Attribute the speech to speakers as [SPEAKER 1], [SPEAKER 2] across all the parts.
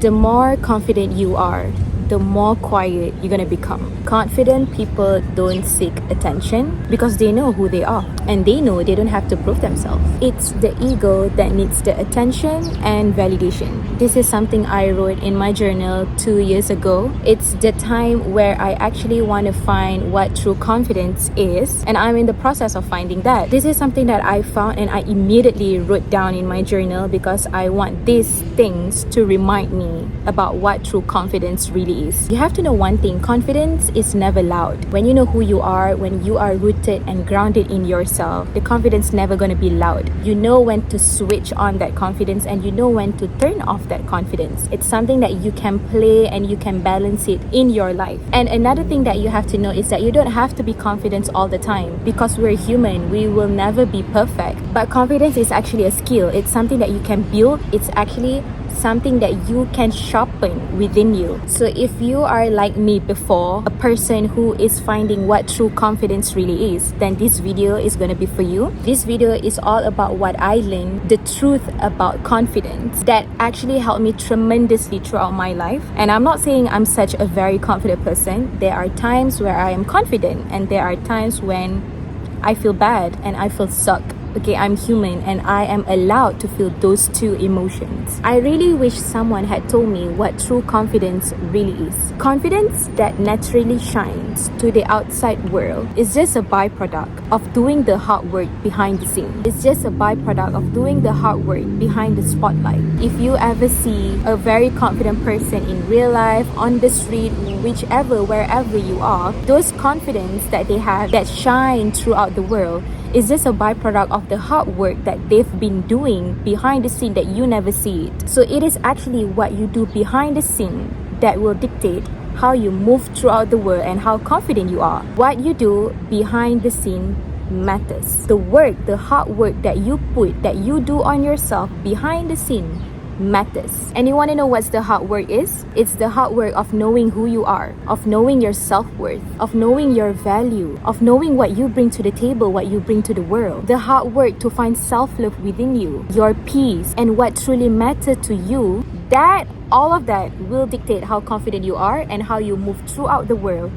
[SPEAKER 1] The more confident you are, the more quiet you're gonna become. Confident people don't seek attention because they know who they are and they know they don't have to prove themselves. It's the ego that needs the attention and validation. This is something I wrote in my journal 2 years ago. It's the time where I actually want to find what true confidence is, and I'm in the process of finding that. This is something that I found and I immediately wrote down in my journal because I want these things to remind me about what true confidence really is. You have to know one thing: confidence is never loud. When you know who you are, when you are rooted and grounded in yourself, the confidence never gonna be loud. You know when to switch on that confidence and you know when to turn off that confidence. It's something that you can play and you can balance it in your life. And another thing that you have to know is that you don't have to be confident all the time because we're human. We will never be perfect. But confidence is actually a skill. It's something that you can build. It's actually something that you can sharpen within you. So if you are like me before, a person who is finding what true confidence really is, then this video is going to be for you. This video is all about what I learned, the truth about confidence that actually helped me tremendously throughout my life. And I'm not saying I'm such a very confident person. There are times where I am confident and there are times when I feel bad and I feel suck. Okay, I'm human and I am allowed to feel those two emotions. I really wish someone had told me what true confidence really is. Confidence that naturally shines to the outside world is just a byproduct of doing the hard work behind the scene. It's just a byproduct of doing the hard work behind the spotlight. If you ever see a very confident person in real life, on the street, whichever, wherever you are, those confidence that they have that shine throughout the world is just a byproduct of the hard work that they've been doing behind the scene that you never see it. So it is actually what you do behind the scene that will dictate how you move throughout the world and how confident you are. What you do behind the scene matters. The work, the hard work that you put, that you do on yourself behind the scene matters. And you want to know what's the hard work is? It's the hard work of knowing who you are, of knowing your self-worth, of knowing your value, of knowing what you bring to the table, what you bring to the world. The hard work to find self-love within you, your peace, and what truly matters to you. That, all of that will dictate how confident you are and how you move throughout the world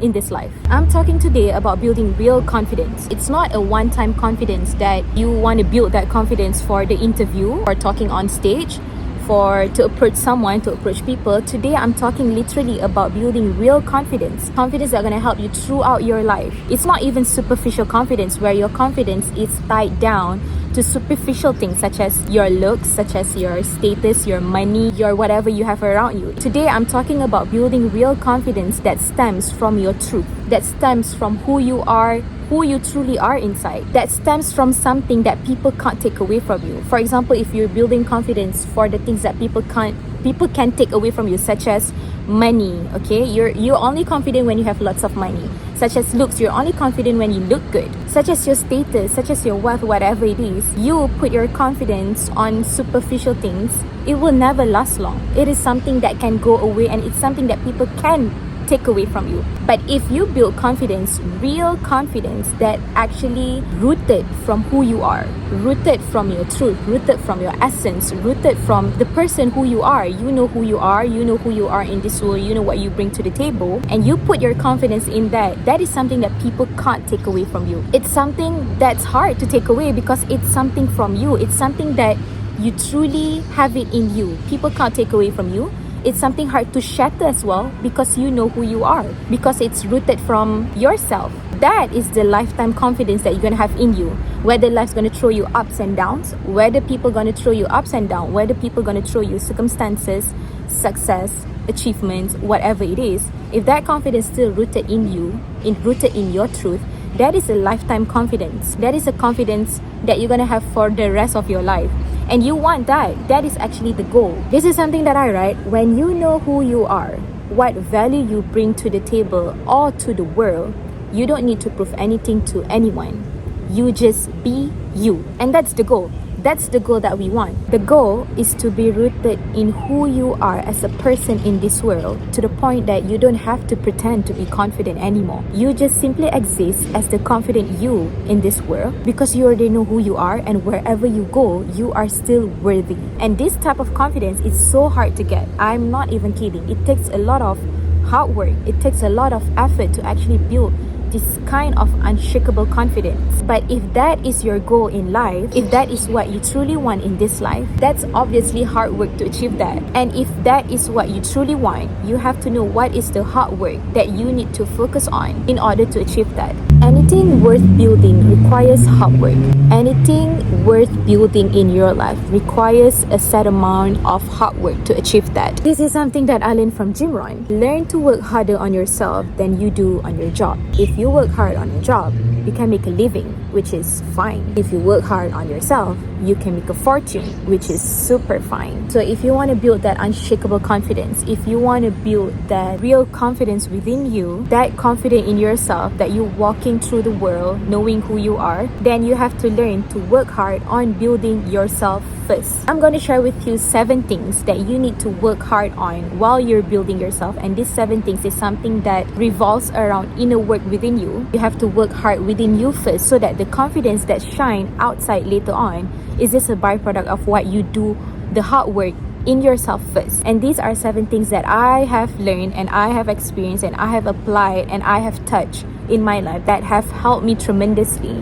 [SPEAKER 1] in this life. I'm talking today about building real confidence. It's not a one-time confidence that you want to build that confidence for the interview or talking on stage, for to approach someone, to approach people. Today I'm talking literally about building real confidence. Confidence that are going to help you throughout your life. It's not even superficial confidence where your confidence is tied down to superficial things such as your looks, such as your status, your money, your whatever you have around you. Today I'm talking about building real confidence that stems from your truth, that stems from who you are, who you truly are inside, that stems from something that people can't take away from you. For example, if you're building confidence for the things that people can take away from you, such as money, okay? You're only confident when you have lots of money. Such as looks, you're only confident when you look good. Such as your status, such as your wealth, whatever it is, you put your confidence on superficial things, it will never last long. It is something that can go away and it's something that people can take away from you. But if you build confidence, real confidence that actually rooted from who you are, rooted from your truth, rooted from your essence, rooted from the person who you are, you know who you are, you know who you are in this world, you know what you bring to the table, and you put your confidence in that, that is something that people can't take away from you. It's something that's hard to take away because it's something from you. It's something that you truly have it in you. People can't take away from you. It's something hard to shatter as well because you know who you are, because it's rooted from yourself. That is the lifetime confidence that you're going to have in you. Whether life's going to throw you ups and downs, whether people going to throw you ups and downs, whether people going to throw you circumstances, success, achievements, whatever it is, if that confidence is still rooted in you, rooted in your truth, that is a lifetime confidence. That is a confidence that you're going to have for the rest of your life. And you want that. That is actually the goal. This is something that I write. When you know who you are, what value you bring to the table or to the world, you don't need to prove anything to anyone. You just be you. And that's the goal. That's the goal that we want. The goal is to be rooted in who you are as a person in this world, to the point that you don't have to pretend to be confident anymore. You just simply exist as the confident you in this world, because you already know who you are, and wherever you go, you are still worthy. And this type of confidence is so hard to get. I'm not even kidding. It takes a lot of hard work. It takes a lot of effort to actually build this kind of unshakable confidence. But if that is your goal in life, if that is what you truly want in this life, that's obviously hard work to achieve that. And if that is what you truly want, you have to know what is the hard work that you need to focus on in order to achieve that. Anything worth building requires hard work. Anything worth building in your life requires a set amount of hard work to achieve that. This is something that I learned from Jim Rohn. Learn to work harder on yourself than you do on your job. If you work hard on your job, you can make a living, which is fine. If you work hard on yourself, you can make a fortune, which is super fine. So if you want to build that unshakable confidence, if you want to build that real confidence within you, that confidence in yourself, that you're walking through the world knowing who you are, then you have to learn to work hard on building yourself first. I'm going to share with you 7 things that you need to work hard on while you're building yourself. And these 7 things is something that revolves around inner work within you. You have to work hard within you first, so that the confidence that shine outside later on is just a byproduct of what you do, the hard work in yourself first. And these are 7 things that I have learned and I have experienced and I have applied and I have touched in my life that have helped me tremendously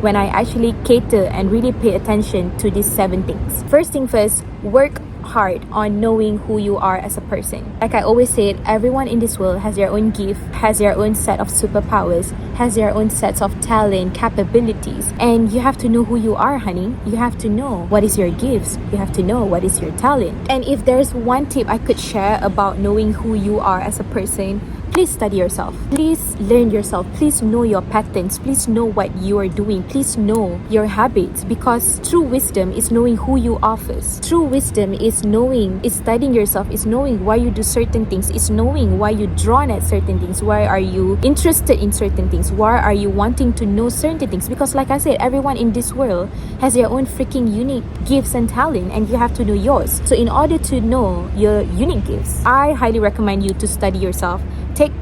[SPEAKER 1] when I actually cater and really pay attention to these 7 things. First thing first, work hard on knowing who you are as a person. Like I always said, everyone in this world has their own gift, has their own set of superpowers, has their own sets of talent, capabilities. And you have to know who you are, honey. You have to know what is your gifts. You have to know what is your talent. And if there's one tip I could share about knowing who you are as a person, please study yourself. Please learn yourself. Please know your patterns. Please know what you are doing. Please know your habits, because true wisdom is knowing who you are first. True wisdom is studying yourself, is knowing why you do certain things, is knowing why you're drawn at certain things, why are you interested in certain things, why are you wanting to know certain things. Because like I said, everyone in this world has their own freaking unique gifts and talent, and you have to know yours. So in order to know your unique gifts, I highly recommend you to study yourself. Take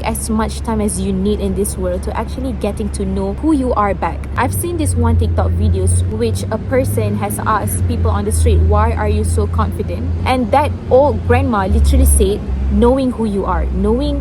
[SPEAKER 1] as much time as you need in this world to actually getting to know who you are back. I've seen this one TikTok videos which a person has asked people on the street, why are you so confident? And that old grandma literally said, knowing who you are, knowing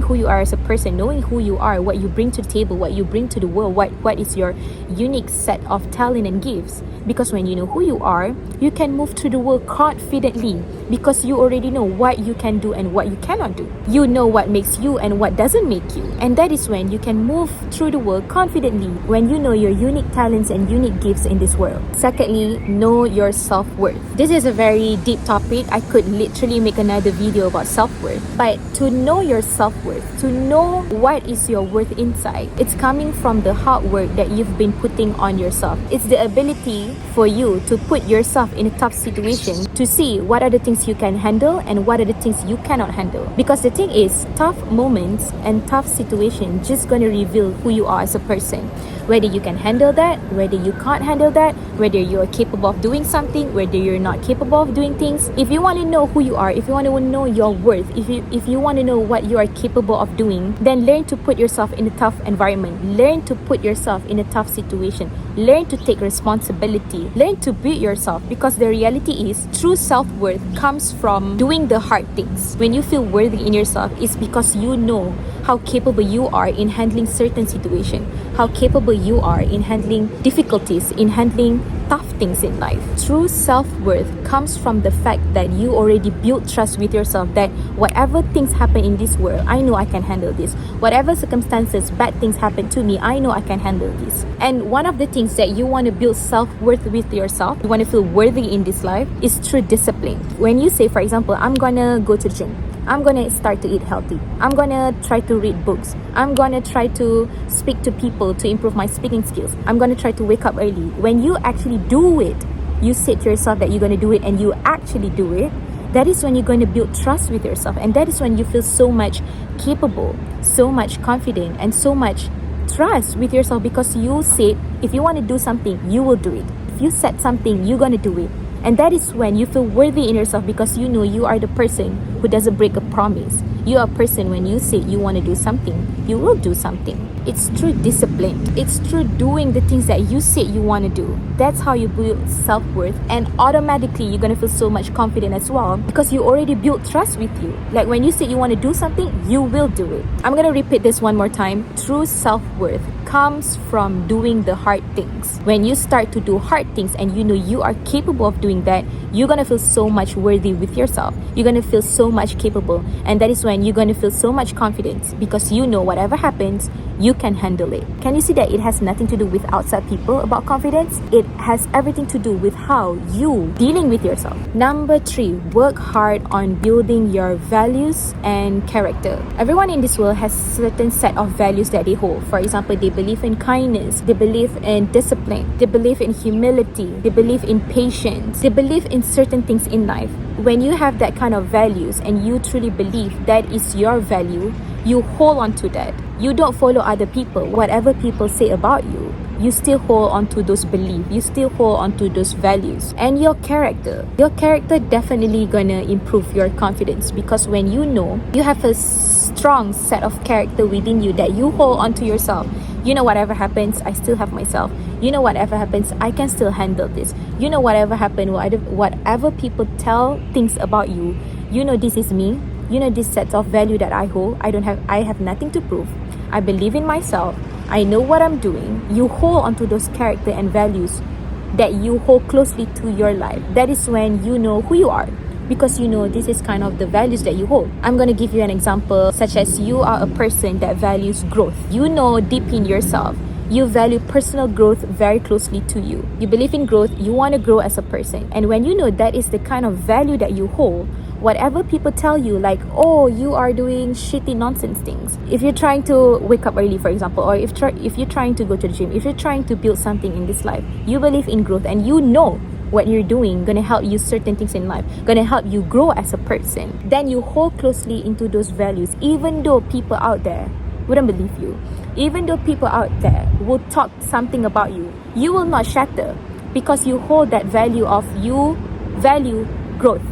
[SPEAKER 1] who you are as a person, knowing who you are, what you bring to the table, what you bring to the world, what is your unique set of talent and gifts. Because when you know who you are, you can move through the world confidently, because you already know what you can do and what you cannot do. You know what makes you and what doesn't make you. And that is when you can move through the world confidently, when you know your unique talents and unique gifts in this world. Secondly, know your self-worth. This is a very deep topic. I could literally make another video about self-worth. But to know your self-worth, to know what is your worth inside, it's coming from the hard work that you've been putting on yourself. It's the ability for you to put yourself in a tough situation, to see what are the things you can handle and what are the things you cannot handle. Because the thing is, tough moments and tough situations just gonna reveal who you are as a person. Whether you can handle that, whether you can't handle that, whether you're capable of doing something, whether you're not capable of doing things. If you want to know who you are, if you want to know your worth, if you want to know what you are capable of doing, then learn to put yourself in a tough environment. Learn to put yourself in a tough situation. Learn to take responsibility. Learn to build yourself, because the reality is, true self-worth comes from doing the hard things. When you feel worthy in yourself, it's because you know how capable you are in handling certain situations, how capable you are in handling difficulties, in handling tough things in life. True self-worth comes from the fact that you already built trust with yourself, that whatever things happen in this world, I know I can handle this. Whatever circumstances, bad things happen to me, I know I can handle this. And one of the things that you want to build self-worth with yourself, you want to feel worthy in this life, is through discipline. When you say, for example, I'm gonna go to the gym, I'm gonna start to eat healthy, I'm gonna try to read books, I'm gonna try to speak to people to improve my speaking skills, I'm gonna try to wake up early. When you actually do it, you say to yourself that you're gonna do it and you actually do it, that is when you're going to build trust with yourself. And that is when you feel so much capable, so much confident, and so much trust with yourself, because you say, if you want to do something, you will do it. If you set something, you're gonna do it. And that is when you feel worthy in yourself, because you know you are the person who doesn't break a promise. You are a person, when you say you want to do something, you will do something. It's through discipline. It's through doing the things that you said you want to do. That's how you build self-worth, and automatically you're going to feel so much confident as well, because you already built trust with you. Like when you say you want to do something, you will do it. I'm going to repeat this one more time. True self-worth comes from doing the hard things. When you start to do hard things and you know you are capable of doing that, you're gonna feel so much worthy with yourself. You're gonna feel so much capable, and that is when you're gonna feel so much confidence, because you know whatever happens, you can handle it. Can you see that it has nothing to do with outside people about confidence? It has everything to do with how you dealing with yourself. Number 3, work hard on building your values and character. Everyone in this world has certain set of values that they hold. For example, they believe in kindness, they believe in discipline, they believe in humility, they believe in patience, they believe in certain things in life. When you have that kind of values and you truly believe that is your value, you hold on to that. You don't follow other people. Whatever people say about you, you still hold on to those beliefs. You still hold on to those values. And your character definitely gonna improve your confidence, because when you know you have a strong set of character within you that you hold on to yourself, you know whatever happens, I still have myself. You know whatever happens, I can still handle this. You know whatever happens, whatever people tell things about you, you know this is me. You know this set of value that I hold. I have nothing to prove. I believe in myself. I know what I'm doing. You hold onto those character and values that you hold closely to your life. That is when you know who you are, because you know this is kind of the values that you hold. I'm going to give you an example, such as you are a person that values growth. You know deep in yourself, you value personal growth very closely to you. You believe in growth. You want to grow as a person. And when you know that is the kind of value that you hold, whatever people tell you, like, oh, you are doing shitty nonsense things. If you're trying to wake up early, for example, or if you're trying to go to the gym, if you're trying to build something in this life, you believe in growth and you know what you're doing gonna help you certain things in life, gonna help you grow as a person, then you hold closely into those values, even though people out there wouldn't believe you, even though people out there will talk something about you, you will not shatter, because you hold that value of you value growth.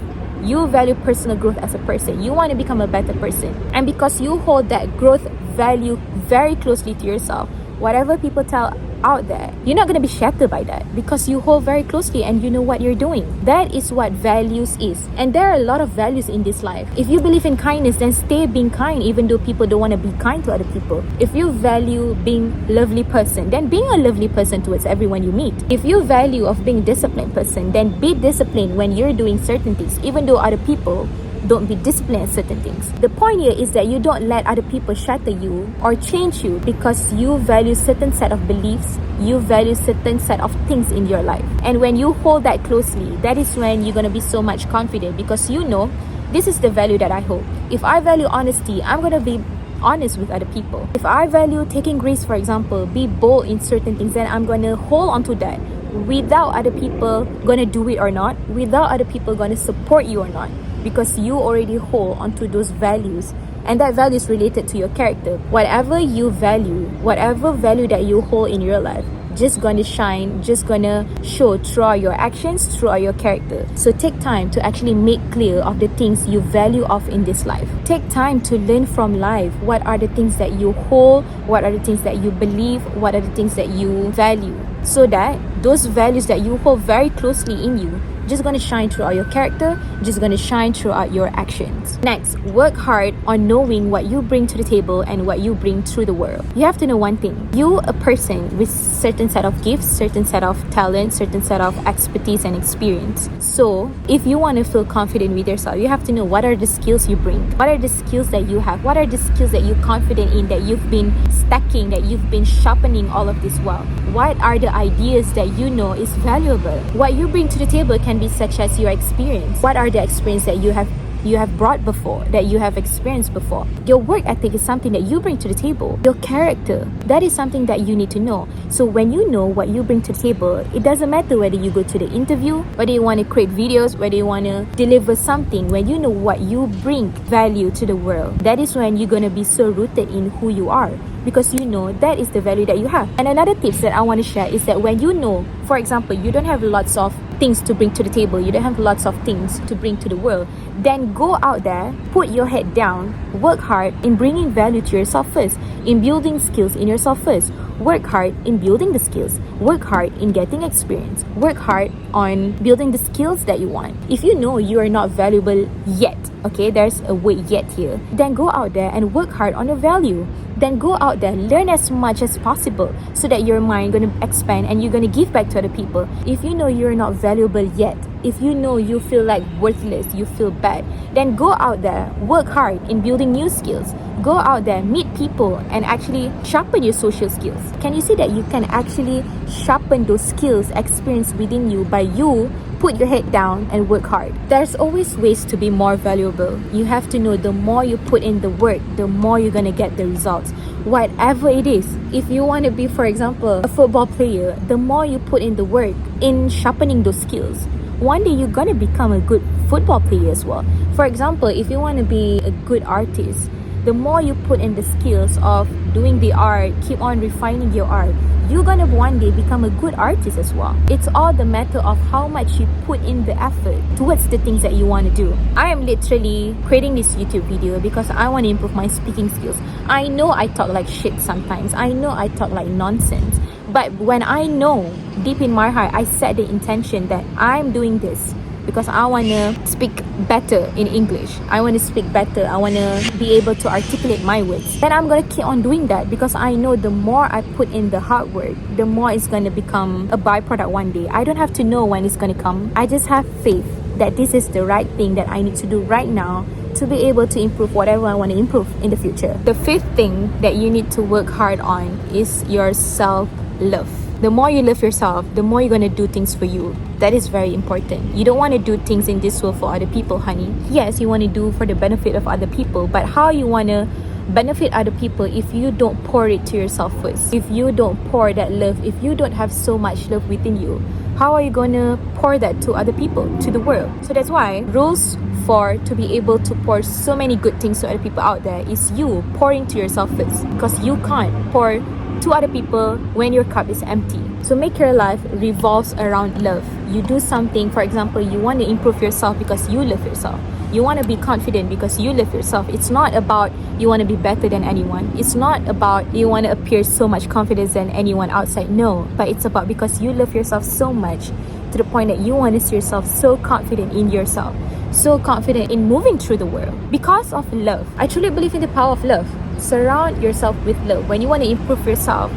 [SPEAKER 1] You value personal growth as a person. You want to become a better person. And because you hold that growth value very closely to yourself, whatever people tell out there, you're not going to be shattered by that, because you hold very closely and you know what you're doing. That is what values is. And there are a lot of values in this life. If you believe in kindness, then stay being kind, even though people don't want to be kind to other people. If you value being a lovely person, then being a lovely person towards everyone you meet. If you value of being a disciplined person, then be disciplined when you're doing certain things, even though other people don't be disciplined at certain things. The point here is that you don't let other people shatter you or change you, because you value certain set of beliefs, you value certain set of things in your life. And when you hold that closely, that is when you're going to be so much confident, because you know this is the value that I hold. If I value honesty, I'm going to be honest with other people. If I value taking risks, for example, be bold in certain things, then I'm going to hold on to that without other people going to do it or not, without other people going to support you or not, because you already hold onto those values, and that value is related to your character. Whatever you value, whatever value that you hold in your life, just gonna shine, just gonna show throughout your actions, throughout your character. So take time to actually make clear of the things you value of in this life. Take time to learn from life. What are the things that you hold? What are the things that you believe? What are the things that you value? So that those values that you hold very closely in you just gonna shine throughout your character, just gonna shine throughout your actions. Next, work hard on knowing what you bring to the table and what you bring through the world. You have to know one thing. You, a person with certain set of gifts, certain set of talent, certain set of expertise and experience. So if you want to feel confident with yourself, you have to know what are the skills you bring. What are the skills that you have? What are the skills that you're confident in, that you've been stacking, that you've been sharpening all of this while? What are the ideas that you know is valuable? What you bring to the table can be such as your experience. What are the experience that you have brought before, that you have experienced before? Your work ethic is something that you bring to the table. Your character, that is something that you need to know. So when you know what you bring to the table, it doesn't matter whether you go to the interview, whether you want to create videos, whether you want to deliver something. When you know what you bring value to the world, that is when you're going to be so rooted in who you are. because you know that is the value that you have. And another tips that I want to share is that when you know, for example, you don't have lots of things to bring to the table, you don't have lots of things to bring to the world, then go out there, put your head down, work hard in bringing value to yourself first, in building skills in yourself first. Work hard in building the skills. Work hard in getting experience. Work hard on building the skills that you want. If you know you are not valuable yet, okay, there's a word yet here, then go out there and work hard on your value. Then go out there, learn as much as possible so that your mind gonna expand and you're gonna give back to other people. If you know you're not valuable yet, if you know you feel like worthless, you feel bad, then go out there, work hard in building new skills. Go out there, meet people, and actually sharpen your social skills. Can you see that you can actually sharpen those skills, experience within you by you put your head down and work hard? There's always ways to be more valuable. You have to know the more you put in the work, the more you're gonna get the results. Whatever it is, if you want to be, for example, a football player, the more you put in the work in sharpening those skills, one day you're gonna become a good football player as well. For example, if you want to be a good artist, the more you put in the skills of doing the art, keep on refining your art, you're gonna one day become a good artist as well. It's all the matter of how much you put in the effort towards the things that you want to do. I am literally creating this YouTube video because I want to improve my speaking skills. I know I talk like shit sometimes. I know I talk like nonsense. But when I know deep in my heart, I set the intention that I'm doing this because I want to speak better in English. I want to speak better. I want to be able to articulate my words. Then I'm going to keep on doing that because I know the more I put in the hard work, the more it's going to become a byproduct one day. I don't have to know when it's going to come. I just have faith that this is the right thing that I need to do right now to be able to improve whatever I want to improve in the future. The fifth thing that you need to work hard on is your self-love. The more you love yourself, the more you're going to do things for you. That is very important. You don't want to do things in this world for other people, honey. Yes, you want to do for the benefit of other people, but how you want to benefit other people if you don't pour it to yourself first? If you don't pour that love, if you don't have so much love within you, how are you going to pour that to other people, to the world? So that's why rules for to be able to pour so many good things to other people out there is you pouring to yourself first, because you can't pour to other people when your cup is empty. So make your life revolves around love. You do something, for example, you want to improve yourself because you love yourself. You want to be confident because you love yourself. It's not about you want to be better than anyone. It's not about you want to appear so much confidence than anyone outside. No, but it's about because you love yourself so much to the point that you want to see yourself so confident in yourself, so confident in moving through the world because of love. I truly believe in the power of love. Surround yourself with love. When you want to improve yourself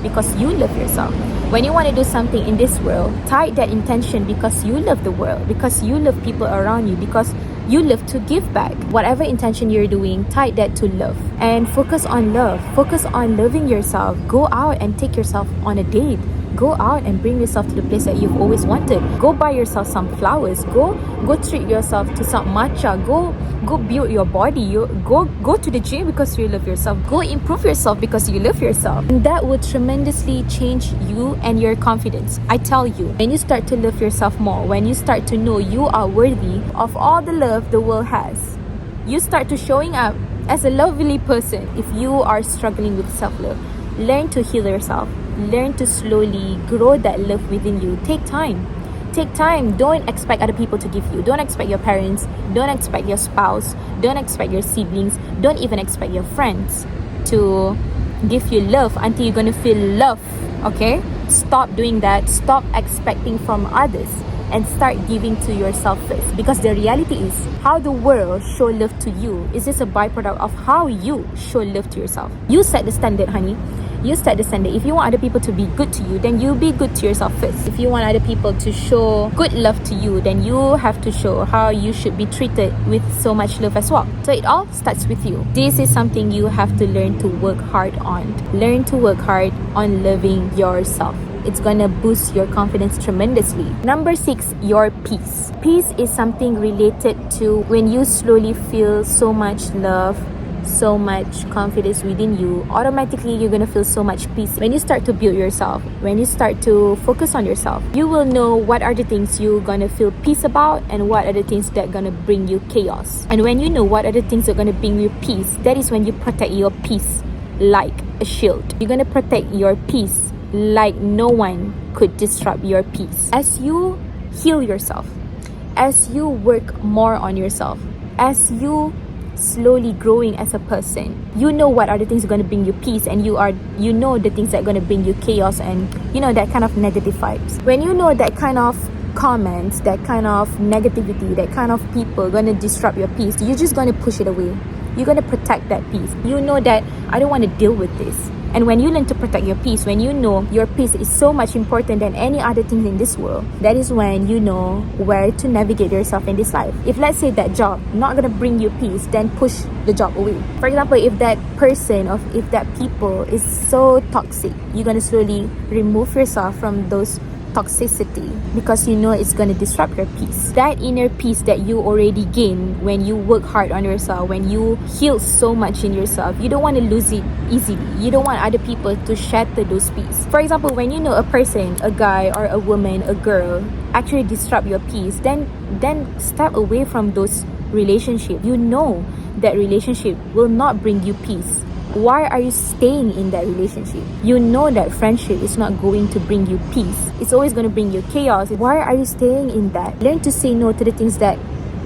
[SPEAKER 1] because you love yourself. When you want to do something in this world, tie that intention because you love the world, because you love people around you, because you love to give back. Whatever intention you're doing, tie that to love and focus on love. Focus on loving yourself. Go out and take yourself on a date. Go out and bring yourself to the place that you've always wanted. Go buy yourself some flowers. Go treat yourself to some matcha. Go build your body. Go to the gym because you love yourself. Go improve yourself because you love yourself. And that would tremendously change you and your confidence. I tell you, when you start to love yourself more, when you start to know you are worthy of all the love the world has, you start to showing up as a lovely person. If you are struggling with self-love, learn to heal yourself. Learn to slowly grow that love within you. Take time. Take time. Don't expect other people to give you. Don't expect your parents. Don't expect your spouse. Don't expect your siblings. Don't even expect your friends to give you love until you're going to feel love. Okay? Stop doing that. Stop expecting from others and start giving to yourself first. Because the reality is, how the world show love to you is just a byproduct of how you show love to yourself. You set the standard, honey. You set the standard. If you want other people to be good to you, then you be good to yourself first. If you want other people to show good love to you, then you have to show how you should be treated with so much love as well. So it all starts with you. This is something you have to learn to work hard on. Learn to work hard on loving yourself. It's gonna boost your confidence tremendously. Number 6, your peace. Peace is something related to when you slowly feel so much love, so much confidence within you. Automatically you're gonna feel so much peace. When you start to build yourself, when you start to focus on yourself, you will know what are the things you're gonna feel peace about and what are the things that gonna bring you chaos. And when you know what are the things that are gonna bring you peace, that is when you protect your peace. like a shield. You're gonna protect your peace like no one could disrupt your peace. As you heal yourself, as you work more on yourself, as you slowly growing as a person, you know what are the things going to bring you peace, and you know the things that are going to bring you chaos, and you know that kind of negative vibes. When you know that kind of comments, that kind of negativity, that kind of people going to disrupt your peace, you're just going to push it away. You're going to protect that peace. You know that I don't want to deal with this. And when you learn to protect your peace, when you know your peace is so much important than any other thing in this world, that is when you know where to navigate yourself in this life. If let's say that job not gonna bring you peace, then push the job away. For example, if that person or if that people is so toxic, you're gonna slowly remove yourself from those toxicity because you know it's going to disrupt your peace. That inner peace that you already gain when you work hard on yourself, when you heal so much in yourself, you don't want to lose it easily. You don't want other people to shatter those peace. For example, when you know a person, a guy or a woman, a girl actually disrupt your peace, then step away from those relationships. You know that relationship will not bring you peace. Why are you staying in that relationship? You know that friendship is not going to bring you peace. It's always going to bring you chaos. Why are you staying in that? Learn to say no to the things that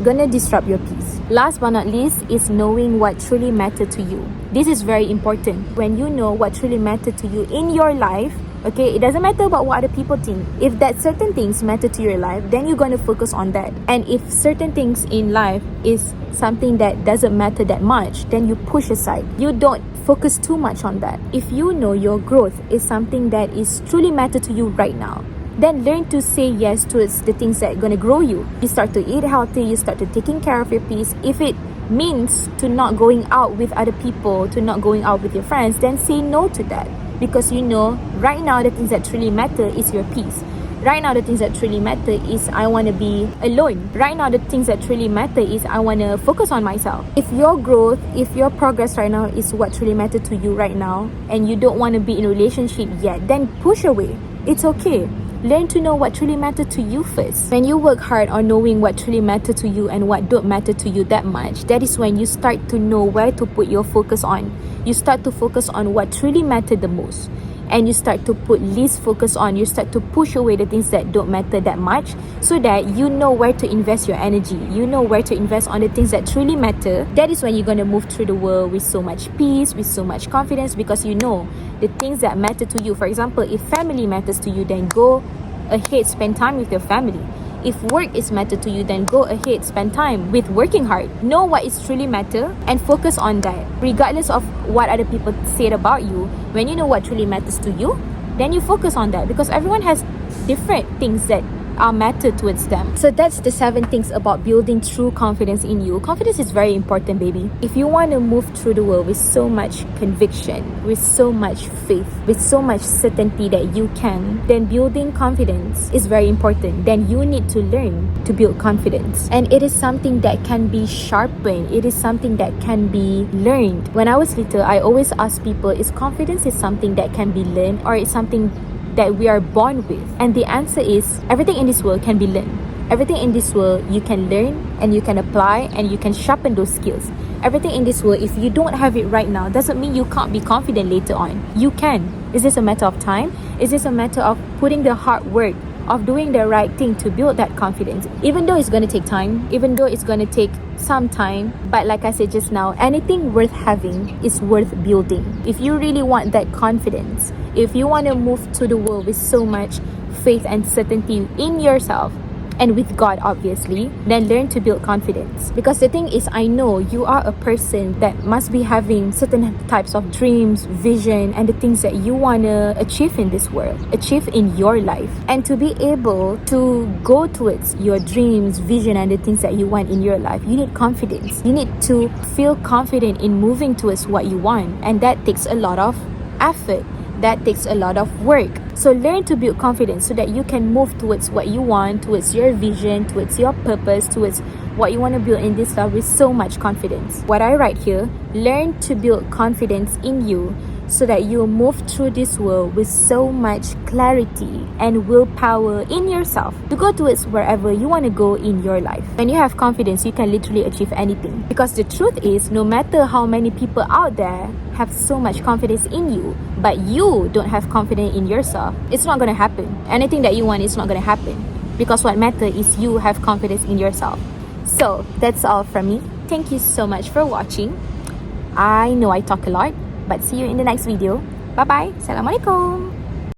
[SPEAKER 1] gonna disrupt your peace. Last but not least is knowing what truly matters to you. This is very important. When you know what truly matters to you in your life, okay, it doesn't matter about what other people think. If that certain things matter to your life, then you're going to focus on that. And if certain things in life is something that doesn't matter that much, then you push aside. You don't focus too much on that. If you know your growth is something that is truly matter to you right now, then learn to say yes towards the things that are going to grow you. You start to eat healthy, you start to taking care of your peace. If it means to not going out with other people, to not going out with your friends, then say no to that. Because you know, right now the things that truly matter is your peace. Right now the things that truly matter is I want to be alone. Right now the things that truly matter is I want to focus on myself. If your growth, if your progress right now is what truly matter to you right now, and you don't want to be in a relationship yet, then push away. It's okay. Learn to know what truly matters to you first. When you work hard on knowing what truly matters to you and what don't matter to you that much, that is when you start to know where to put your focus on. You start to focus on what truly matters the most. And you start to put least focus on. You start to push away the things that don't matter that much, so that you know where to invest your energy. You know where to invest on the things that truly matter. That is when you're going to move through the world with so much peace, with so much confidence, because you know the things that matter to you. For example, if family matters to you, then go ahead, spend time with your family. If work is matter to you, then go ahead, spend time with working hard. Know what is truly matter and focus on that. Regardless of what other people said about you, when you know what truly matters to you, then you focus on that, because everyone has different things that are matter towards them. So that's the 7 things about building true confidence in you. Confidence is very important, baby. If you want to move through the world with so much conviction, with so much faith, with so much certainty that you can, then building confidence is very important. Then you need to learn to build confidence. And it is something that can be sharpened. It is something that can be learned. When I was little, I always ask people, is confidence is something that can be learned, or is something that we are born with? And the answer is everything in this world can be learned. Everything in this world you can learn, and you can apply, and you can sharpen those skills. Everything in this world, if you don't have it right now, doesn't mean you can't be confident later on. You can. Is this a matter of time? Is this a matter of putting the hard work, of doing the right thing to build that confidence? Even though it's going to take time, even though it's going to take some time, but like I said just now, anything worth having is worth building. If you really want that confidence, if you want to move to the world with so much faith and certainty in yourself, and with God obviously, then learn to build confidence. Because the thing is, I know you are a person that must be having certain types of dreams, vision, and the things that you want to achieve in this world, achieve in your life. And to be able to go towards your dreams, vision, and the things that you want in your life, you need confidence. You need to feel confident in moving towards what you want, and that takes a lot of effort. That takes a lot of work. So learn to build confidence so that you can move towards what you want, towards your vision, towards your purpose, towards what you want to build in this life with so much confidence. What I write here, learn to build confidence in you so that you move through this world with so much clarity and willpower in yourself to go towards wherever you want to go in your life. When you have confidence, you can literally achieve anything. Because the truth is, no matter how many people out there have so much confidence in you, but you don't have confidence in yourself, it's not going to happen. Anything that you want is not going to happen. Because what matters is you have confidence in yourself. So that's all from me. Thank you so much for watching. I know I talk a lot, but see you in the next video. Bye bye. Assalamualaikum.